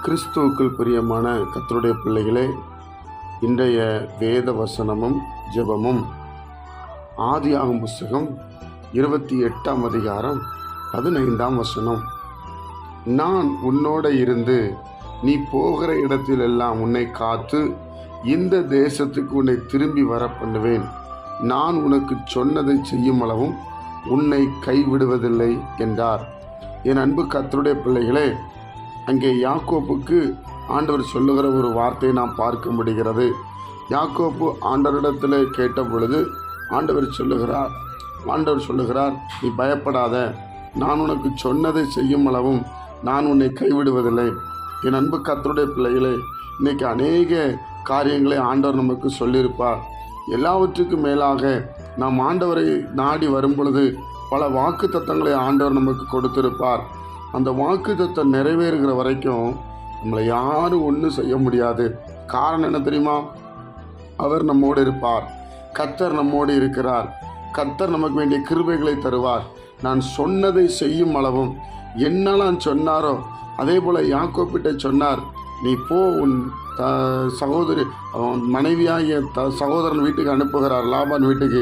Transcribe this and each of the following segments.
கிறிஸ்துவுக்குள் பிரியமான கர்த்தருடைய பிள்ளைகளே, இன்றைய வேத வசனமும் ஜெபமும் ஆதியாகமம் புஸ்தகம் 28ஆம் அதிகாரம் 15ஆம் வசனம். நான் உன்னோட இருந்து நீ போகிற இடத்திலெல்லாம் உன்னை காத்து இந்த தேசத்துக்கு உன்னை திரும்பி வர பண்ணுவேன். நான் உனக்கு சொன்னதை செய்யும் அளவும் உன்னை கைவிடுவதில்லை என்றார். என் அன்பு கர்த்தருடைய பிள்ளைகளே, அங்கே யாக்கோப்புக்கு ஆண்டவர் சொல்லுகிற ஒரு வார்த்தையை நாம் பார்க்க முடிகிறது. யாக்கோப்பு ஆண்டவரிடத்தில் கேட்ட பொழுது ஆண்டவர் சொல்லுகிறார், நீ பயப்படாத, நான் உனக்கு சொன்னதை செய்யும் அளவும் நான் உன்னை கைவிடுவதில்லை. என் அன்பு கர்த்தருடைய பிள்ளைகளே, இன்னைக்கு அநேக காரியங்களை ஆண்டவர் நமக்கு சொல்லியிருப்பார். எல்லாவற்றுக்கும் மேலாக நாம் ஆண்டவரை நாடி வரும் பொழுது பல வாக்கு தத்தங்களை ஆண்டவர் நமக்கு கொடுத்திருப்பார். அந்த வாக்கு தத்தம் நிறைவேறுகிற வரைக்கும் நம்மளை யாரும் ஒன்றும் செய்ய முடியாது. காரணம் என்ன தெரியுமா? அவர் நம்மோடு இருப்பார். கர்த்தர் நம்மோடு இருக்கிறார். கர்த்தர் நமக்கு வேண்டிய கிருபைகளை தருவார். நான் சொன்னதை செய்யும் அளவும் என்னெல்லாம் சொன்னாரோ அதே போல் யாக்கோப்பிட்ட சொன்னார், நீ போ, உன் சகோதரி மனைவியாகிய சகோதரன் வீட்டுக்கு அனுப்புகிறார், லாபான் வீட்டுக்கு.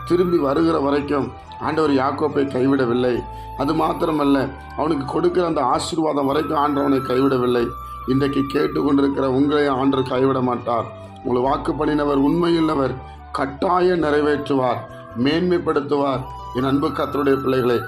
திரும்பி வருகிற வரைக்கும் ஆண்டவர் யாக்கோப்பை கைவிடவில்லை. அது மாத்திரமல்ல, அவனுக்கு கொடுக்கிற அந்த ஆசீர்வாதம் வரைக்கும் ஆண்டவனை கைவிடவில்லை. இன்றைக்கு கேட்டுக்கொண்டிருக்கிற உங்களை ஆண்டவர் கைவிட மாட்டார். உங்களை வாக்கு பண்ணினவர் உண்மையுள்ளவர், கட்டாயம் நிறைவேற்றுவார், மேன்மைப்படுத்துவார். என் அன்பு கர்த்தருடைய பிள்ளைகளே,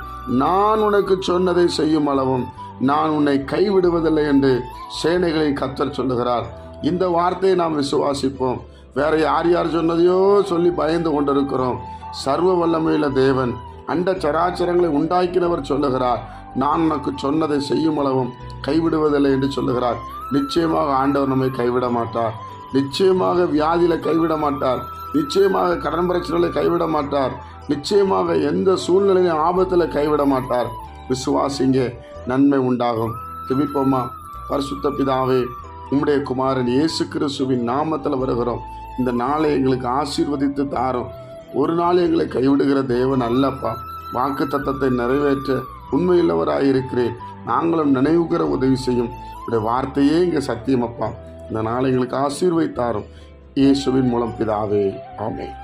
நான் உனக்கு சொன்னதை செய்யும் அளவும் நான் உன்னை கைவிடுவதில்லை என்று சேனைகளின் கர்த்தர் சொல்லுகிறார். இந்த வார்த்தையை நாம் விசுவாசிப்போம். வேற யார் சொன்னதையோ சொல்லி பயந்து கொண்டிருக்கிறோம். சர்வ வல்லமையுள்ள தேவன், அண்ட சராச்சரங்களை உண்டாக்கினவர் சொல்லுகிறார், நான் உனக்கு சொன்னதை செய்யும் அளவும் கைவிடுவதில்லை என்று சொல்லுகிறார். நிச்சயமாக ஆண்டவர் நம்மை கைவிட மாட்டார். நிச்சயமாக வியாதியில் கைவிட மாட்டார். நிச்சயமாக கடன் பிரச்சனைகளை கைவிட மாட்டார். நிச்சயமாக எந்த சூழ்நிலையும் ஆபத்தில் கைவிட மாட்டார். விசுவாசிங்க, நன்மை உண்டாகும். ஜெபிப்போமா? பரிசுத்த பிதாவே, உம்முடைய குமாரன் இயேசு கிறிஸ்துவின் நாமத்தில் வருகிறோம். இந்த நாளை எங்களுக்கு ஆசீர்வதித்து தாரும். ஒரு நாள் எங்களை கைவிடுகிற தேவன் அல்லப்பா. வாக்கு தத்தத்தை நிறைவேற்ற உண்மையுள்ளவராயிருக்கிறேன். நாங்களும் நினைவுகிற உதவி செய்யும். உடைய வார்த்தையே இங்கே சத்தியமப்பா. இந்த நாளை எங்களுக்கு ஆசீர்வதித்தாரும். இயேசுவின் மூலம் பிதாவே, ஆமென்.